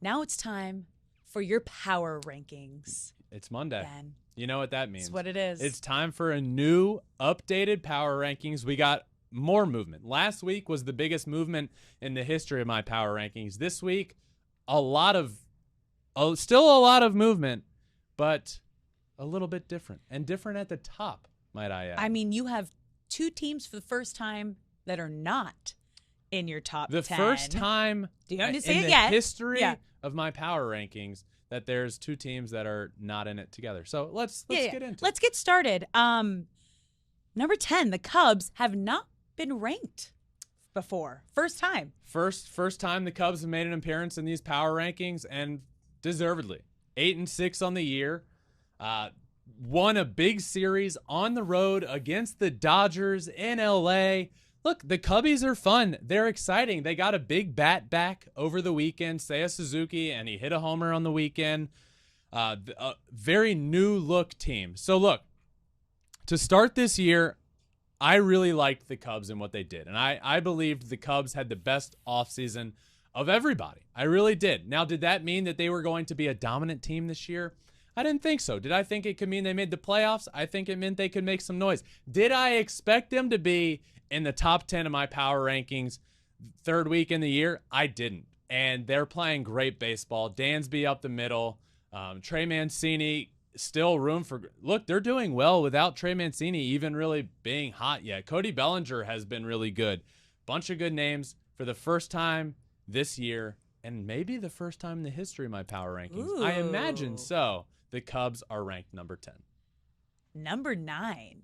Now it's time for your power rankings. It's Monday. Ben. You know what that means. That's what it is. It's time for a new updated power rankings. We got more movement. Last week was the biggest movement in the history of my power rankings. This week, still a lot of movement, but a little bit different. And different at the top, might I add. I mean, you have two teams for the first time that are not in your top 10. The first time in the history of my power rankings that there's two teams that are not in it together. So let's get into it. Let's get started. Number 10, the Cubs have not been ranked before. First time. First time the Cubs have made an appearance in these power rankings, and deservedly. 8-6 on the year. Won a big series on the road against the Dodgers in LA. Look, the Cubbies are fun. They're exciting. They got a big bat back over the weekend, Seiya Suzuki, and he hit a homer on the weekend. A very new look team. So look, to start this year, I really liked the Cubs and what they did. And I believed the Cubs had the best offseason of everybody. I really did. Now, did that mean that they were going to be a dominant team this year? I didn't think so. Did I think it could mean they made the playoffs? I think it meant they could make some noise. Did I expect them to be in the top 10 of my power rankings third week in the year? I didn't. And they're playing great baseball. Dansby up the middle. Trey Mancini, still room for... Look, they're doing well without Trey Mancini even really being hot yet. Cody Bellinger has been really good. Bunch of good names for the first time this year, and maybe the first time in the history of my power rankings. Ooh. I imagine so. The Cubs are ranked number 10. Number 9,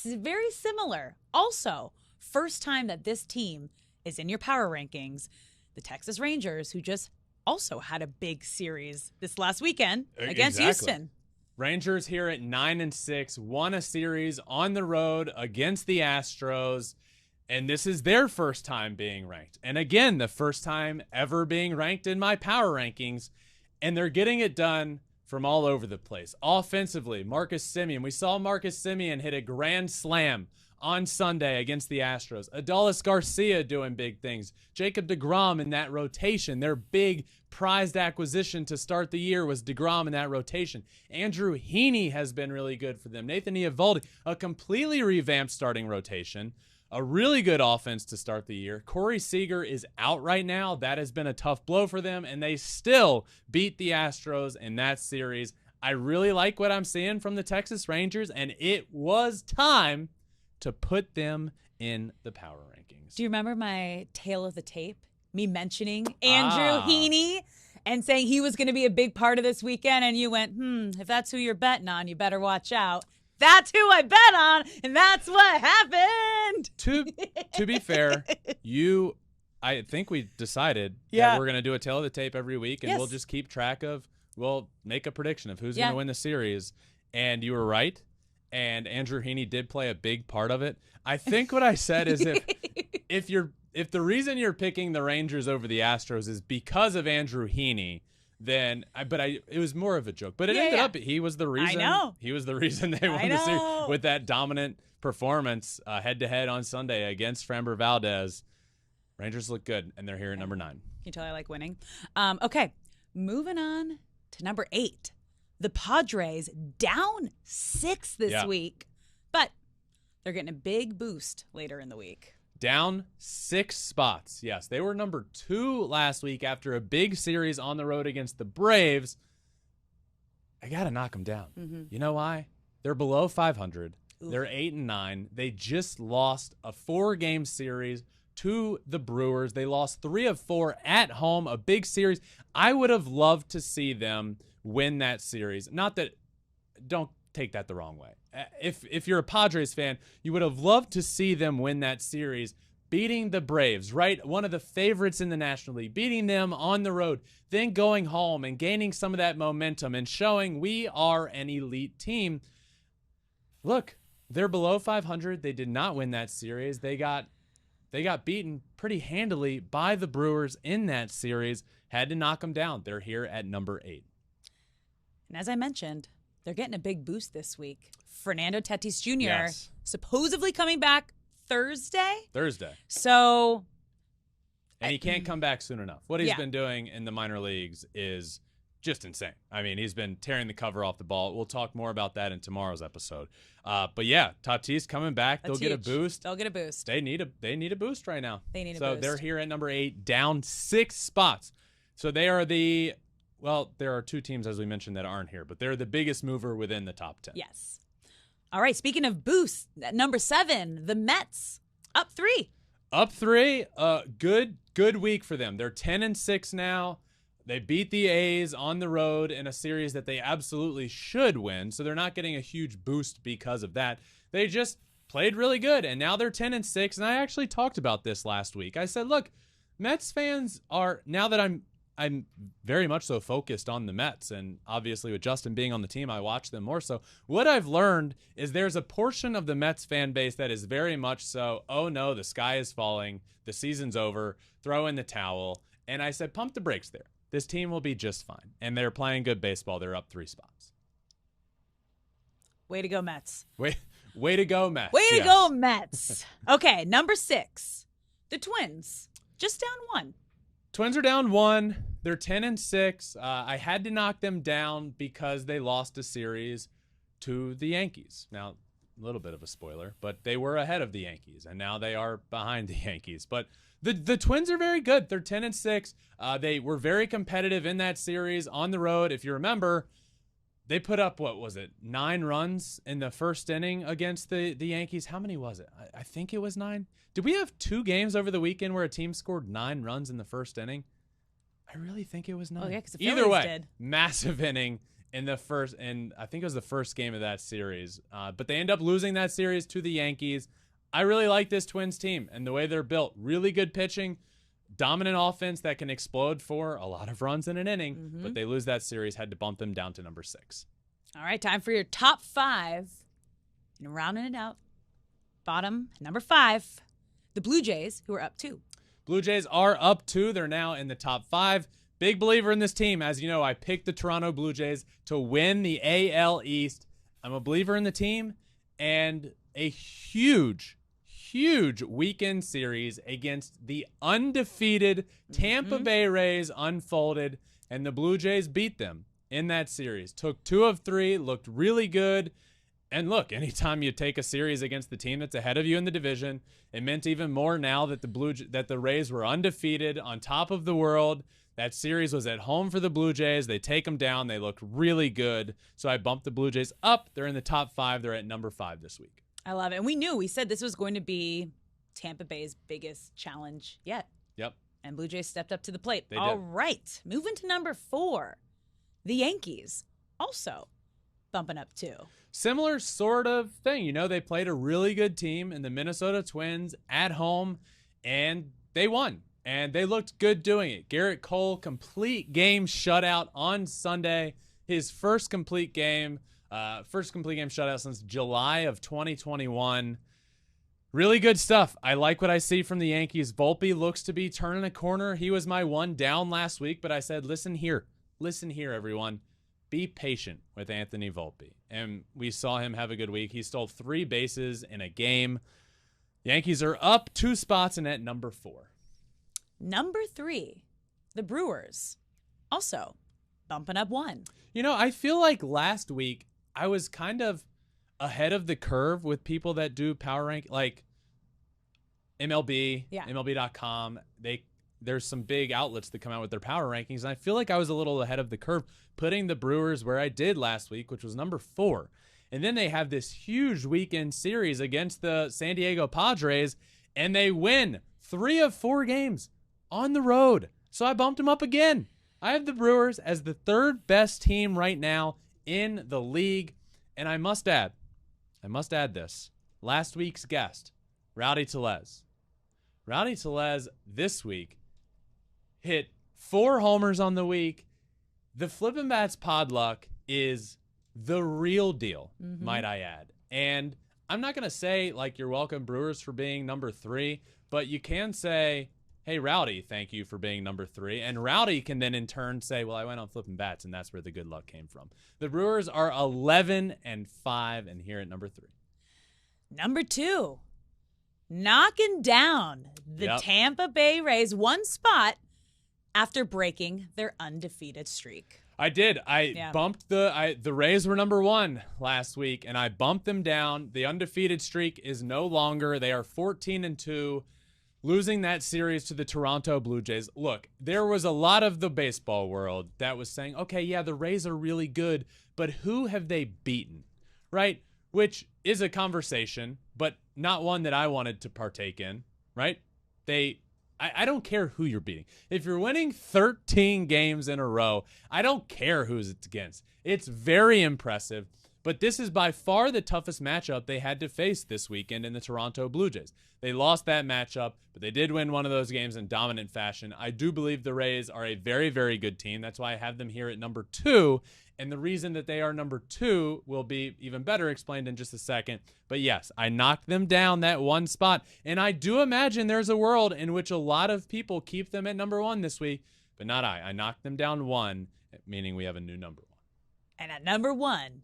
very similar. Also, first time that this team is in your power rankings, the Texas Rangers, who just also had a big series this last weekend against Houston. Rangers here at 9-6, won a series on the road against the Astros, and this is their first time being ranked. And again, the first time ever being ranked in my power rankings, and they're getting it done from all over the place. Offensively, Marcus Semien. We saw Marcus Semien hit a grand slam on Sunday against the Astros. Adolis Garcia doing big things. Jacob deGrom in that rotation. Their big prized acquisition to start the year was deGrom in that rotation. Andrew Heaney has been really good for them. Nathan Eovaldi, a completely revamped starting rotation. A really good offense to start the year. Corey Seager is out right now. That has been a tough blow for them, and they still beat the Astros in that series. I really like what I'm seeing from the Texas Rangers, and it was time to put them in the power rankings. Do you remember my tale of the tape? Me mentioning Andrew Heaney and saying he was going to be a big part of this weekend, and you went, if that's who you're betting on, you better watch out. That's who I bet on, and that's what happened. To be fair, I think we decided that we're going to do a tale of the tape every week, and we'll just keep track of, we'll make a prediction of who's going to win the series. And you were right, and Andrew Heaney did play a big part of it. I think what I said is if the reason you're picking the Rangers over the Astros is because of Andrew Heaney, then it was more of a joke. But it ended up he was the reason. I know. He was the reason they won the series with that dominant performance head-to-head on Sunday against Framber Valdez. Rangers look good, and they're here at number 9. Can you tell I like winning? Okay, moving on to number 8. The Padres down 6 this week, but they're getting a big boost later in the week. Down 6 spots. Yes, they were number 2 last week after a big series on the road against the Braves. I got to knock them down. Mm-hmm. You know why? They're below 500. Oof. They're 8-9. They just lost a 4-game series to the Brewers. They lost 3 of 4 at home, a big series. I would have loved to see them win that series. Not that, don't take that the wrong way. If you're a Padres fan, you would have loved to see them win that series, beating the Braves, right? One of the favorites in the National League, beating them on the road, then going home and gaining some of that momentum and showing we are an elite team. Look, they're below 500. They did not win that series. They got beaten pretty handily by the Brewers in that series. Had to knock them down. They're here at number 8. And as I mentioned, they're getting a big boost this week. Fernando Tatis Jr. Supposedly coming back Thursday. Thursday. So And he can't come back soon enough. What he's been doing in the minor leagues is just insane. I mean, he's been tearing the cover off the ball. We'll talk more about that in tomorrow's episode. But yeah, Tatis coming back. They'll get a boost. They'll get a boost. They need a boost right now. They need a boost. So they're here at number 8, down 6 spots. So they are there are 2 teams, as we mentioned, that aren't here, but they're the biggest mover within the top 10. Yes. All right, speaking of boosts, at number 7, the Mets, up 3. Up 3, good week for them. They're 10-6 now. They beat the A's on the road in a series that they absolutely should win, so they're not getting a huge boost because of that. They just played really good, and now they're 10-6, and I actually talked about this last week. I said, look, Mets fans are, now that I'm very much so focused on the Mets, and obviously with Justin being on the team, I watch them more so. What I've learned is there's a portion of the Mets fan base that is very much so, oh no, the sky is falling, the season's over, throw in the towel. And I said, pump the brakes there. This team will be just fine. And they're playing good baseball. They're up 3 spots. Way to go, Mets. Way to go, Mets. Way to go, Mets. Okay, number 6, the Twins, just down 1. Twins are down 1. They're 10-6. I had to knock them down because they lost a series to the Yankees. Now, a little bit of a spoiler, but they were ahead of the Yankees, and now they are behind the Yankees. But the Twins are very good. They're 10-6. They were very competitive in that series on the road. If you remember, they put up, 9 runs in the first inning against the Yankees. How many was it? I think it was 9. Did we have 2 games over the weekend where a team scored 9 runs in the first inning? I really think it was 9. Oh, yeah, because the Either Phillies way, did. massive inning in the first, and I think it was the first game of that series. But they end up losing that series to the Yankees. I really like this Twins team and the way they're built. Really good pitching, dominant offense that can explode for a lot of runs in an inning. But they lose that series, had to bump them down to number 6. All right, time for your top 5. And rounding it out, bottom, number 5, the Blue Jays, who are up 2. Blue Jays are up 2. They're now in the top 5. Big believer in this team. As you know, I picked the Toronto Blue Jays to win the AL East. I'm a believer in the team, and a huge weekend series against the undefeated Tampa Bay Rays unfolded, and the Blue Jays beat them in that series. Took 2 of 3, looked really good. And look, anytime you take a series against the team that's ahead of you in the division, it meant even more now that the Rays were undefeated on top of the world. That series was at home for the Blue Jays. They take them down. They looked really good. So I bumped the Blue Jays up. They're in the top 5. They're at number 5 this week. I love it. And we said this was going to be Tampa Bay's biggest challenge yet. Yep. And Blue Jays stepped up to the plate. They All did. right. Moving to number 4, the Yankees, also bumping up 2. Similar sort of thing. You know, they played a really good team in the Minnesota Twins at home, and they won. And they looked good doing it. Garrett Cole, complete game shutout on Sunday. His first complete game shutout since July of 2021. Really good stuff. I like what I see from the Yankees. Volpe looks to be turning a corner. He was my one down last week, but I said, listen here, everyone. Be patient with Anthony Volpe. And we saw him have a good week. He stole 3 bases in a game. Yankees are up 2 spots and at number 4. Number 3, the Brewers, also bumping up 1. You know, I feel like last week I was kind of ahead of the curve with people that do power rank, like MLB, MLB.com. There's some big outlets that come out with their power rankings, and I feel like I was a little ahead of the curve putting the Brewers where I did last week, which was number 4. And then they have this huge weekend series against the San Diego Padres, and they win 3 of 4 games on the road. So I bumped them up again. I have the Brewers as the 3rd best team right now in the league. And I must add this. Last week's guest, Rowdy Tellez. Rowdy Tellez this week hit 4 homers on the week. The Flippin' Bats pod luck is the real deal, might I add. And I'm not going to say, like, you're welcome, Brewers, for being number 3, but you can say, hey, Rowdy, thank you for being number 3. And Rowdy can then in turn say, well, I went on Flippin' Bats, and that's where the good luck came from. The Brewers are 11-5 and here at number 3. Number 2, knocking down the Tampa Bay Rays one spot after breaking their undefeated streak. I did. I bumped the Rays were number 1 last week, and I bumped them down. The undefeated streak is no longer. They are 14-2, losing that series to the Toronto Blue Jays. Look, there was a lot of the baseball world that was saying, okay, yeah, the Rays are really good, but who have they beaten, right? Which is a conversation, but not one that I wanted to partake in, right? I don't care who you're beating. If you're winning 13 games in a row, I don't care who it's against. It's very impressive, but this is by far the toughest matchup they had to face this weekend in the Toronto Blue Jays. They lost that matchup, but they did win one of those games in dominant fashion. I do believe the Rays are a very, very good team. That's why I have them here at number 2. And the reason that they are number 2 will be even better explained in just a second. But yes, I knocked them down that one spot. And I do imagine there's a world in which a lot of people keep them at number 1 this week, but not I. I knocked them down 1, meaning we have a new number 1. And at number 1,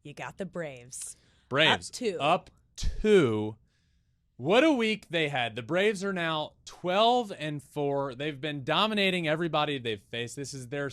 you got the Braves. Braves. Up 2. What a week they had. The Braves are now 12-4. They've been dominating everybody they've faced. This is their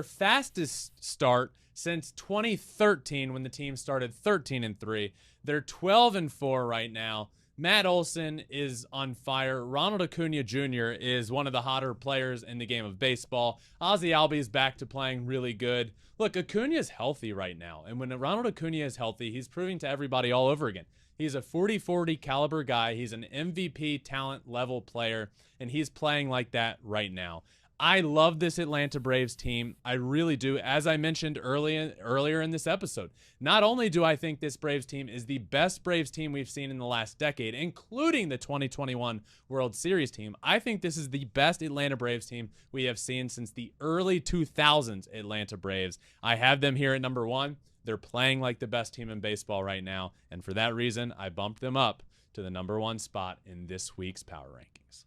fastest start since 2013 when the team started 13-3. They're 12-4 right now. Matt Olson is on fire. Ronald Acuna Jr. is one of the hotter players in the game of baseball. Ozzie Albies back to playing really good. Look, Acuna is healthy right now, and when Ronald Acuna is healthy, he's proving to everybody all over again. He's a 40-40 caliber guy. He's an MVP talent level player, and he's playing like that right now. I love this Atlanta Braves team. I really do. As I mentioned earlier in this episode, not only do I think this Braves team is the best Braves team we've seen in the last decade, including the 2021 World Series team, I think this is the best Atlanta Braves team we have seen since the early 2000s Atlanta Braves. I have them here at number 1. They're playing like the best team in baseball right now, and for that reason, I bumped them up to the number 1 spot in this week's Power Rankings.